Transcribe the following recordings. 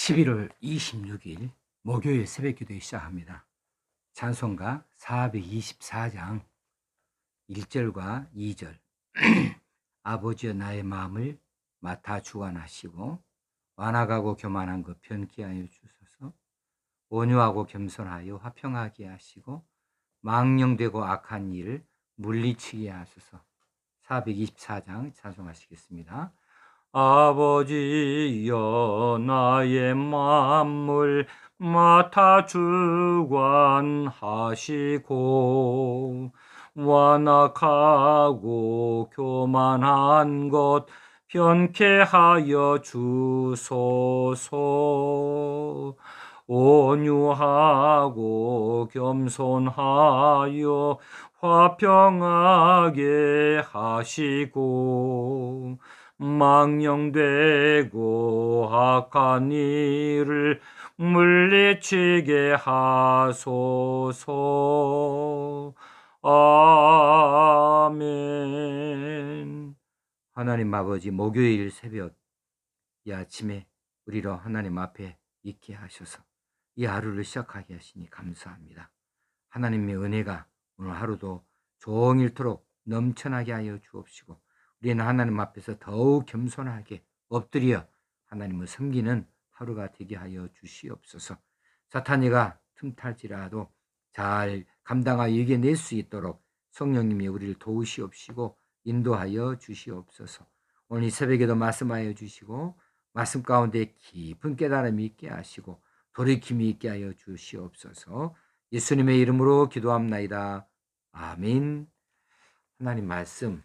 11월 26일 목요일 새벽기도에 시작합니다. 찬송가 424장 1절과 2절 아버지여 나의 마음을 맡아 주관하시고 완악하고 교만한 것 변케 하여 주소서. 온유하고 겸손하여 화평하게 하시고 망령되고 악한 일을 물리치게 하소서. 424장 찬송하시겠습니다. 아버지여 나의 마음을 맡아 주관하시고 완악하고 교만한 것 변케 하여 주소서. 온유하고 겸손하여 화평하게 하시고 망령되고 악한 일을 물리치게 하소서. 아멘. 하나님 아버지, 목요일 새벽 이 아침에 우리로 하나님 앞에 있게 하셔서 이 하루를 시작하게 하시니 감사합니다. 하나님의 은혜가 오늘 하루도 종일토록 넘쳐나게 하여 주옵시고 우리는 하나님 앞에서 더욱 겸손하게 엎드려 하나님을 섬기는 하루가 되게 하여 주시옵소서. 사탄이가 틈탈지라도 잘 감당하여 이겨낼 수 있도록 성령님이 우리를 도우시옵시고 인도하여 주시옵소서. 오늘 이 새벽에도 말씀하여 주시고 말씀 가운데 깊은 깨달음이 있게 하시고 돌이킴이 있게 하여 주시옵소서. 예수님의 이름으로 기도합나이다. 아멘. 하나님 말씀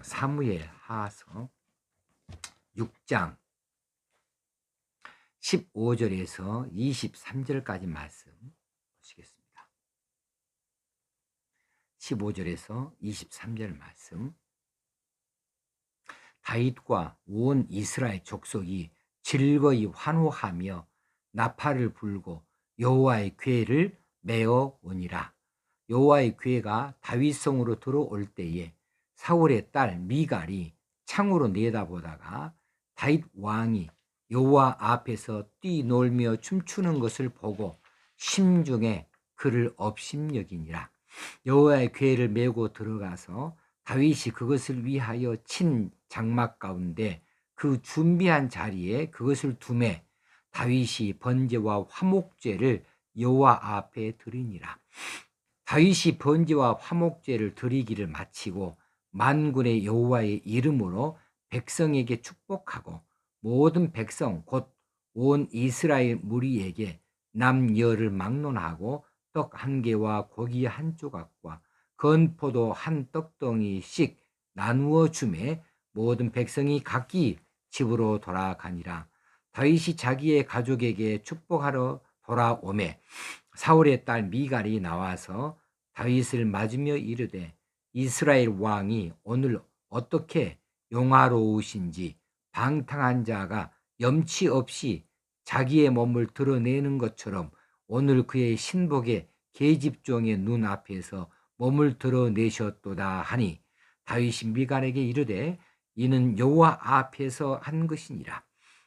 사무엘하서 6장 15절에서 23절까지 말씀 보시겠습니다. 15절에서 23절 말씀. 다윗과 온 이스라엘 족속이 즐거이 환호하며 나팔을 불고 여호와의 궤를 메어 오니라. 여호와의 궤가 다윗성으로 들어올 때에 사울의 딸 미갈이 창으로 내다보다가 다윗 왕이 여호와 앞에서 뛰놀며 춤추는 것을 보고 심중에 그를 업심여기니라. 여호와의 궤를 메고 들어가서 다윗이 그것을 위하여 친 장막 가운데 그 준비한 자리에 그것을 두매 다윗이 번제와 화목제를 여호와 앞에 드리니라. 다윗이 번제와 화목제를 드리기를 마치고 만군의 여호와의 이름으로 백성에게 축복하고 모든 백성 곧 온 이스라엘 무리에게 남녀를 막론하고 떡 한 개와 고기 한 조각과 건포도 한 떡덩이씩 나누어 주매 모든 백성이 각기 집으로 돌아가니라. 다윗이 자기의 가족에게 축복하러 돌아오매 사울의 딸 미갈이 나와서 다윗을 맞으며 이르되 이스라엘 왕이 오늘 어떻게 용화로우신지 방탕한 자가 염치 없이 자기의 몸을 드러내는 것처럼 오늘 그의 신복의 계집종의 눈앞에서 몸을 드러내셨도다 하니 다윗이 미갈에게 이르되 이는 여호와 앞에서 한 것이니라.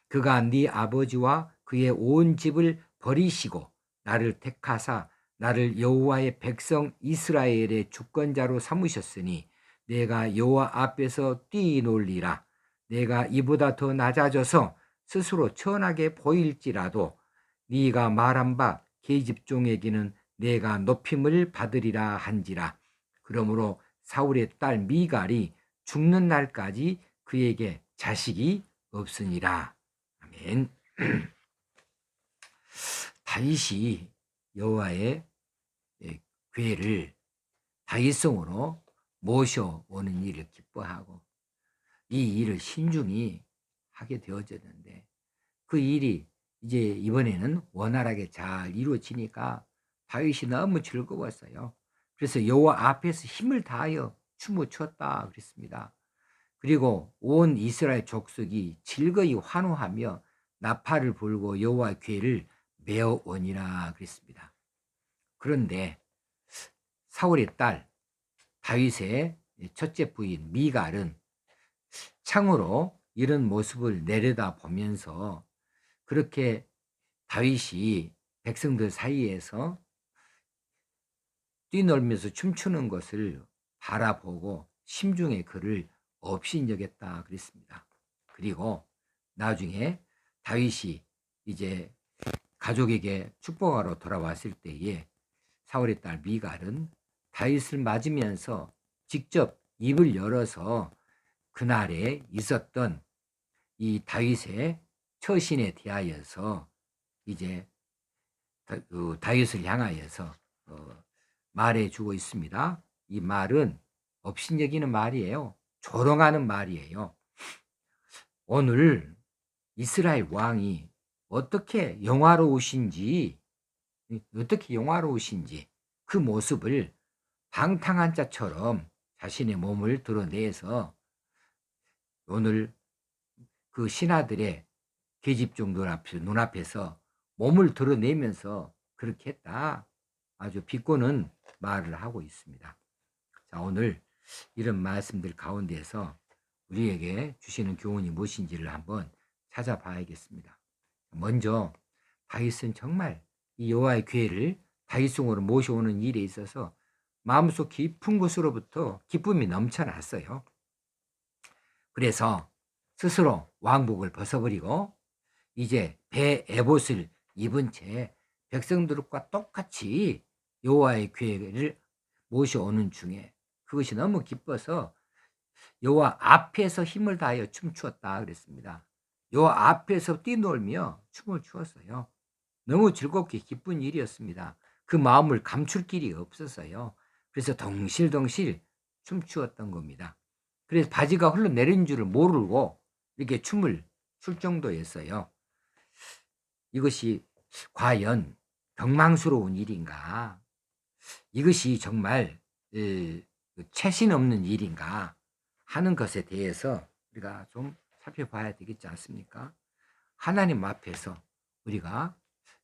그가 네 아버지와 그의 온 집을 버리시고 나를 택하사 나를 여호와의 백성 이스라엘의 주권자로 삼으셨으니 내가 여호와 앞에서 뛰놀리라. 내가 이보다 더 낮아져서 스스로 천하게 보일지라도 네가 말한 바 계집종에게는 내가 높임을 받으리라 한지라. 그러므로 사울의 딸 미갈이 죽는 날까지 그에게 자식이 없으니라. 아멘. 다윗이 여호와의 궤를 다윗성으로 모셔오는 일을 기뻐하고 이 일을 신중히 하게 되어졌는데 그 일이 이제 이번에는 원활하게 잘 이루어지니까 다윗이 너무 즐거웠어요. 그래서 여호와 앞에서 힘을 다하여 춤을 췄다 그랬습니다. 그리고 온 이스라엘 족속이 즐거이 환호하며 나팔을 불고 여호와 궤를 메어 오니라 그랬습니다. 그런데 사울의 딸 다윗의 첫째 부인 미갈은 창으로 이런 모습을 내려다 보면서 그렇게 다윗이 백성들 사이에서 뛰놀면서 춤추는 것을 바라보고 심중에 그를 업신여겼다 그랬습니다. 그리고 나중에 다윗이 이제 가족에게 축복하러 돌아왔을 때에 사울의 딸 미갈은 다윗을 맞으면서 직접 입을 열어서 그날에 있었던 이 다윗의 처신에 대하여서 이제 다윗을 향하여서 말해주고 있습니다. 이 말은 업신여기는 말이에요. 조롱하는 말이에요. 오늘 이스라엘 왕이 어떻게 영화로우신지 그 모습을 방탕한 자처럼 자신의 몸을 드러내서 오늘 그 신하들의 계집종 눈앞에서 몸을 드러내면서 그렇게 했다. 아주 비꼬는 말을 하고 있습니다. 자, 오늘 이런 말씀들 가운데서 우리에게 주시는 교훈이 무엇인지를 한번 찾아봐야겠습니다. 먼저 다윗은 정말 이 여호와의 괴를 다윗성으로 모셔오는 일에 있어서 마음속 깊은 곳으로부터 기쁨이 넘쳐났어요. 그래서 스스로 왕복을 벗어버리고 이제 배 에봇을 입은 채 백성들과 똑같이 여호와의 괴를 모셔오는 중에 그것이 너무 기뻐서 여호와 앞에서 힘을 다하여 춤추었다 그랬습니다. 여호와 앞에서 뛰놀며 춤을 추었어요. 너무 즐겁게 기쁜 일이었습니다. 그 마음을 감출 길이 없었어요. 그래서 덩실덩실 춤추었던 겁니다. 그래서 바지가 흘러내린 줄을 모르고 이렇게 춤을 출 정도였어요. 이것이 과연 경망스러운 일인가? 이것이 정말 채신 없는 일인가 하는 것에 대해서 우리가 좀 살펴봐야 되겠지 않습니까? 하나님 앞에서 우리가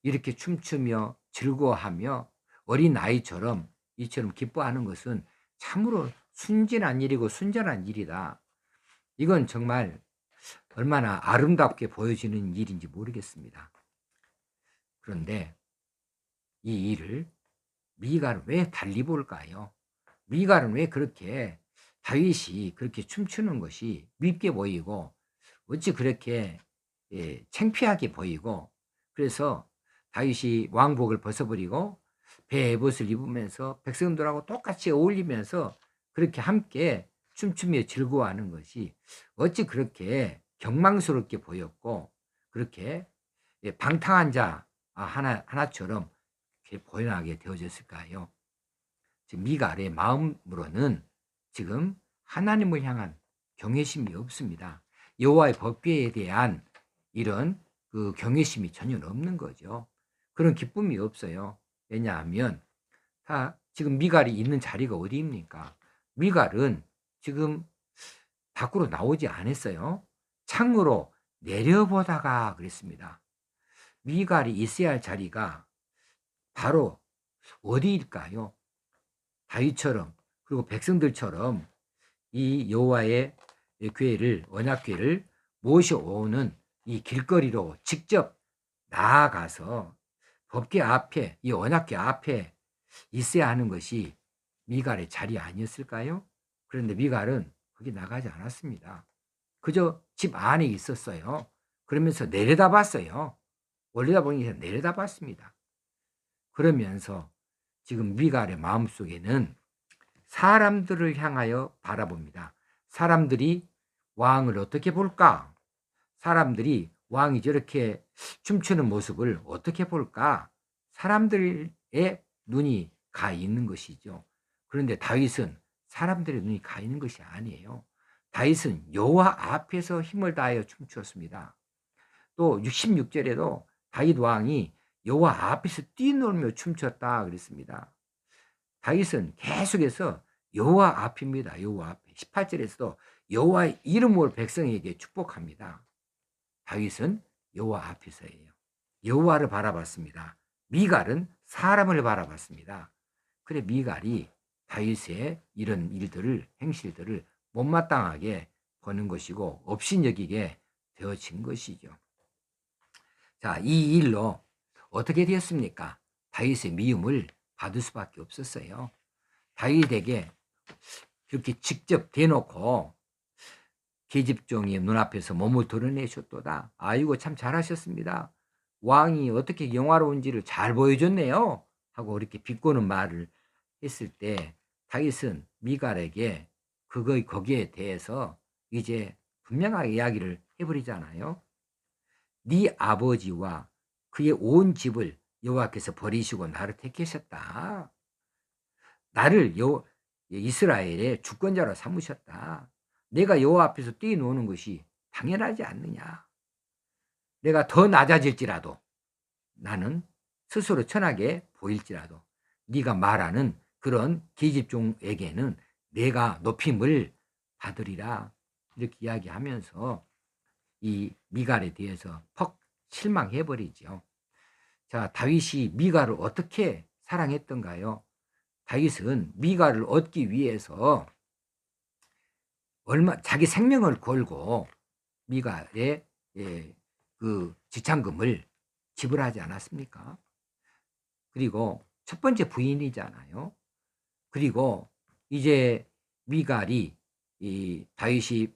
이렇게 춤추며 즐거워하며 어린아이처럼 이처럼 기뻐하는 것은 참으로 순진한 일이고 순전한 일이다. 이건 정말 얼마나 아름답게 보여지는 일인지 모르겠습니다. 그런데 이 일을 미갈은 왜 달리 볼까요? 미갈은 왜 그렇게 다윗이 그렇게 춤추는 것이 밉게 보이고 어찌 그렇게 창피하게 보이고 그래서 다윗이 왕복을 벗어버리고 배 에봇을 입으면서 백성들하고 똑같이 어울리면서 그렇게 함께 춤추며 즐거워하는 것이 어찌 그렇게 경망스럽게 보였고 그렇게 방탕한 자 하나처럼 이렇게 보여하게 되어졌을까요? 미갈의 마음으로는 지금 하나님을 향한 경외심이 없습니다. 여호와의 법궤에 대한 이런 그 경외심이 전혀 없는 거죠. 그런 기쁨이 없어요. 왜냐하면 다 지금 미갈이 있는 자리가 어디입니까? 미갈은 지금 밖으로 나오지 않았어요. 창으로 내려보다가 그랬습니다. 미갈이 있어야 할 자리가 바로 어디일까요? 다윗처럼 그리고 백성들처럼 이 여호와의 궤를 언약궤를 모셔오는 이 길거리로 직접 나아가서 법궤 앞에 이 언약궤 앞에 있어야 하는 것이 미갈의 자리 아니었을까요? 그런데 미갈은 거기 나가지 않았습니다. 그저 집 안에 있었어요. 그러면서 내려다봤어요. 올려다보니 내려다봤습니다. 그러면서 지금 미갈의 마음속에는 사람들을 향하여 바라봅니다. 사람들이 왕을 어떻게 볼까? 사람들이 왕이 저렇게 춤추는 모습을 어떻게 볼까? 사람들의 눈이 가 있는 것이죠. 그런데 다윗은 사람들의 눈이 가 있는 것이 아니에요. 다윗은 여호와 앞에서 힘을 다하여 춤추었습니다. 또 66절에도 다윗 왕이 여호와 앞에서 뛰놀며 춤췄다 그랬습니다. 다윗은 계속해서 여호와 앞입니다. 여호와 앞에. 18절에서도 여호와의 이름으로 백성에게 축복합니다. 다윗은 여호와 앞에서예요. 여호와를 바라봤습니다. 미갈은 사람을 바라봤습니다. 그래 미갈이 다윗의 이런 일들을 행실들을 못마땅하게 보는 것이고 업신여기게 되어진 것이죠. 자, 이 일로 어떻게 되었습니까? 다윗의 미움을 받을 수밖에 없었어요. 다윗에게 그렇게 직접 대놓고 계집종이 눈앞에서 몸을 드러내셨도다. 아이고 참 잘하셨습니다. 왕이 어떻게 영화로운지를 잘 보여줬네요. 하고 그렇게 비꼬는 말을 했을 때 다윗은 미갈에게 거기에 대해서 이제 분명하게 이야기를 해버리잖아요. 네 아버지와 그의 온 집을 여호와께서 버리시고 나를 택하셨다. 나를 이스라엘의 주권자로 삼으셨다. 내가 여호와 앞에서 뛰노는 것이 당연하지 않느냐. 내가 더 낮아질지라도 나는 스스로 천하게 보일지라도 네가 말하는 그런 계집종에게는 내가 높임을 받으리라. 이렇게 이야기하면서 이 미갈에 대해서 퍽 실망해버리죠. 자, 다윗이 미갈을 어떻게 사랑했던가요? 다윗은 미갈을 얻기 위해서 자기 생명을 걸고 미갈의 그 지참금을 지불하지 않았습니까? 그리고 첫 번째 부인이잖아요. 그리고 이제 미갈이 이 다윗이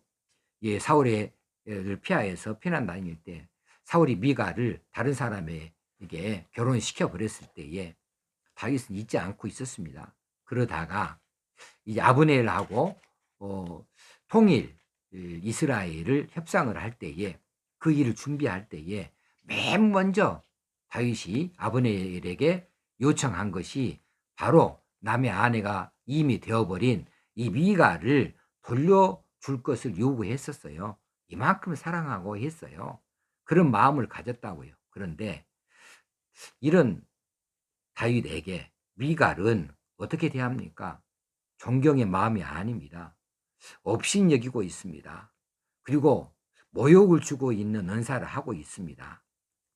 사울의 를 피하여서 피난 다닐 때 사울이 미갈을 다른 사람에게 결혼시켜 버렸을 때에 다윗은 잊지 않고 있었습니다. 그러다가 이제 아브넬하고 통일 이스라엘을 협상을 할 때에 그 일을 준비할 때에 맨 먼저 다윗이 아브넬에게 요청한 것이 바로 남의 아내가 이미 되어버린 이 미갈을 돌려줄 것을 요구했었어요. 이만큼 사랑하고 했어요. 그런 마음을 가졌다고요. 그런데 이런 다윗에게 미갈은 어떻게 대합니까? 존경의 마음이 아닙니다. 업신여기고 있습니다. 그리고 모욕을 주고 있는 은사를 하고 있습니다.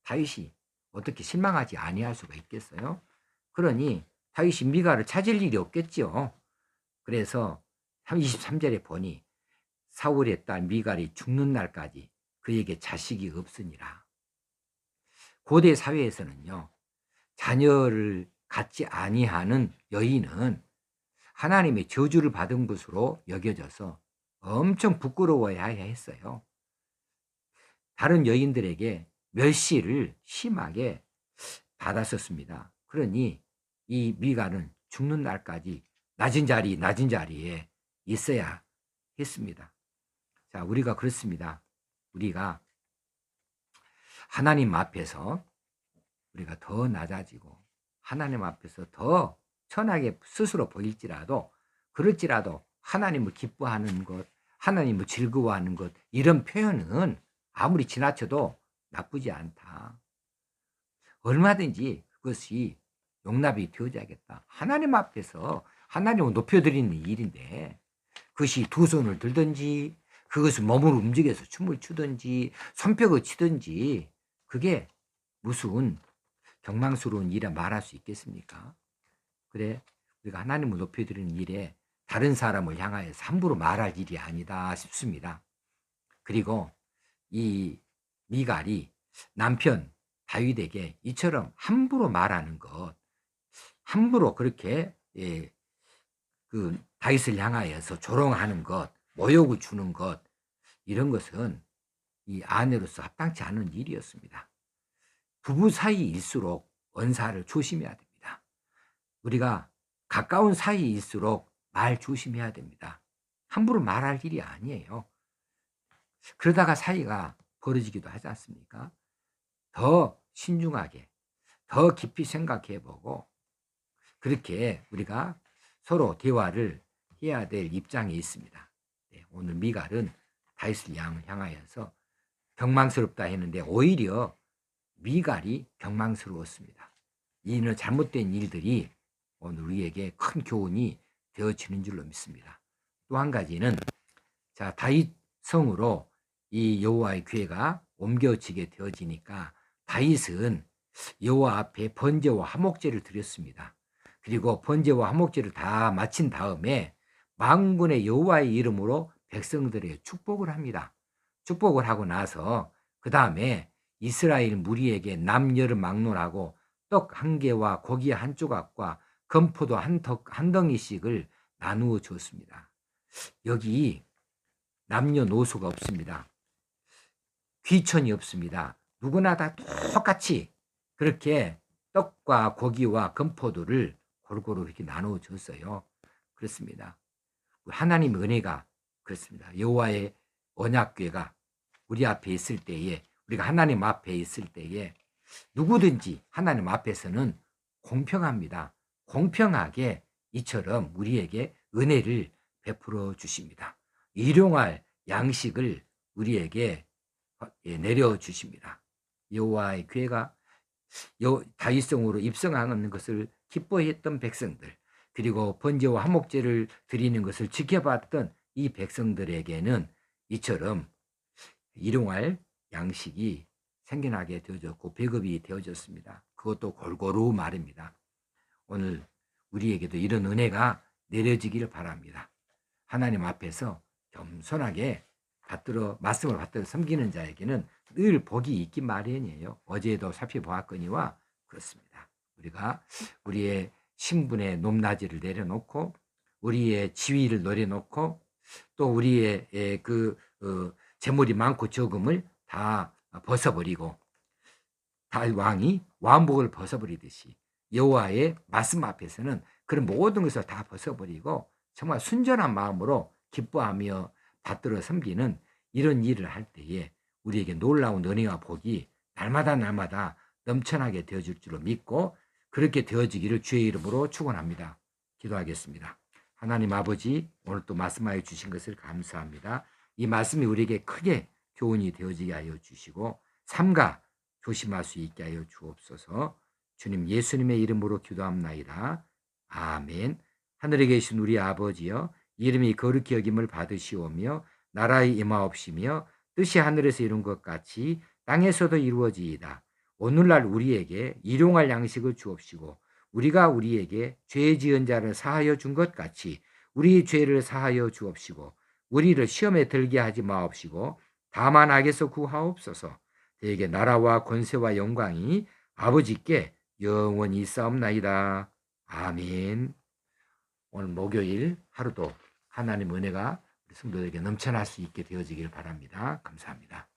다윗이 어떻게 실망하지 아니할 수가 있겠어요? 그러니 다윗이 미갈을 찾을 일이 없겠죠. 그래서 23절에 보니 사울의 딸 미갈이 죽는 날까지 그에게 자식이 없으니라. 고대 사회에서는요, 자녀를 갖지 아니하는 여인은 하나님의 저주를 받은 것으로 여겨져서 엄청 부끄러워야 했어요. 다른 여인들에게 멸시를 심하게 받았었습니다. 그러니 이 미갈은 죽는 날까지 낮은 자리에 있어야 했습니다. 자, 우리가 그렇습니다. 우리가 하나님 앞에서 우리가 더 낮아지고 하나님 앞에서 더 천하게 스스로 보일지라도 그럴지라도 하나님을 기뻐하는 것, 하나님을 즐거워하는 것, 이런 표현은 아무리 지나쳐도 나쁘지 않다. 얼마든지 그것이 용납이 되어야겠다. 하나님 앞에서 하나님을 높여드리는 일인데 그것이 두 손을 들든지 그것을 몸을 움직여서 춤을 추든지 손뼉을 치든지 그게 무슨 경망스러운 일이라 말할 수 있겠습니까? 그래, 우리가 하나님을 높여드리는 일에 다른 사람을 향하여서 함부로 말할 일이 아니다 싶습니다. 그리고 이 미갈이 남편 다윗에게 이처럼 함부로 말하는 것, 함부로 그렇게 그 다윗을 향하여서 조롱하는 것, 모욕을 주는 것, 이런 것은 이 아내로서 합당치 않은 일이었습니다. 부부 사이일수록 언사를 조심해야 됩니다. 우리가 가까운 사이일수록 말 조심해야 됩니다. 함부로 말할 일이 아니에요. 그러다가 사이가 벌어지기도 하지 않습니까? 더 신중하게, 더 깊이 생각해보고 그렇게 우리가 서로 대화를 해야 될 입장에 있습니다. 네, 오늘 미갈은 다윗을 향하여서 경망스럽다 했는데 오히려 미갈이 경망스러웠습니다. 이는 잘못된 일들이 오늘 우리에게 큰 교훈이 되어지는 줄로 믿습니다. 또 한 가지는 자, 다윗 성으로 이 여호와의 궤가 옮겨지게 되어지니까 다윗은 여호와 앞에 번제와 화목제를 드렸습니다. 그리고 번제와 화목제를 다 마친 다음에 만군의 여호와의 이름으로 백성들에게 축복을 합니다. 축복을 하고 나서 그 다음에 이스라엘 무리에게 남녀를 막론하고 떡 한 개와 고기 한 조각과 건포도 한 덩이씩을 나누어 줬습니다. 여기 남녀노소가 없습니다. 귀천이 없습니다. 누구나 다 똑같이 그렇게 떡과 고기와 건포도를 골고루 이렇게 나누어 줬어요. 그렇습니다. 하나님의 은혜가 그렇습니다. 여호와의 언약궤가 우리 앞에 있을 때에, 우리가 하나님 앞에 있을 때에 누구든지 하나님 앞에서는 공평합니다. 공평하게 이처럼 우리에게 은혜를 베풀어 주십니다. 일용할 양식을 우리에게 내려 주십니다. 여호와의 궤가 다윗성으로 입성하는 것을 기뻐했던 백성들, 그리고 번제와 화목제를 드리는 것을 지켜봤던 이 백성들에게는 이처럼 일용할 양식이 생겨나게 되어졌고 배급이 되어졌습니다. 그것도 골고루 말입니다. 오늘 우리에게도 이런 은혜가 내려지기를 바랍니다. 하나님 앞에서 겸손하게 말씀을 받들어 섬기는 자에게는 늘 복이 있기 마련이에요. 어제도 살펴보았거니와 그렇습니다. 우리가 우리의 신분의 높낮이를 내려놓고 우리의 지위를 내려놓고 또 우리의 재물이 많고 적음을 다 벗어버리고 왕이 왕복을 벗어버리듯이 여호와의 말씀 앞에서는 그런 모든 것을 다 벗어버리고 정말 순전한 마음으로 기뻐하며 받들어 섬기는 이런 일을 할 때에 우리에게 놀라운 은혜와 복이 날마다 넘쳐나게 되어질 줄로 믿고 그렇게 되어지기를 주의 이름으로 축원합니다. 기도하겠습니다. 하나님 아버지, 오늘 또 말씀하여 주신 것을 감사합니다. 이 말씀이 우리에게 크게 교훈이 되어지게 하여 주시고 삼가 조심할 수 있게 하여 주옵소서. 주님 예수님의 이름으로 기도합나이다. 아멘. 하늘에 계신 우리 아버지여, 이름이 거룩히 여김을 받으시오며 나라의 임하옵시며 뜻이 하늘에서 이룬 것 같이 땅에서도 이루어지이다. 오늘날 우리에게 일용할 양식을 주옵시고 우리가 우리에게 죄 지은 자를 사하여 준 것 같이 우리 죄를 사하여 주옵시고 우리를 시험에 들게 하지 마옵시고 다만 악에서 구하옵소서. 대개 나라와 권세와 영광이 아버지께 영원히 있사옵나이다. 아멘. 오늘 목요일 하루도 하나님 은혜가 우리 성도들에게 넘쳐날 수 있게 되어지길 바랍니다. 감사합니다.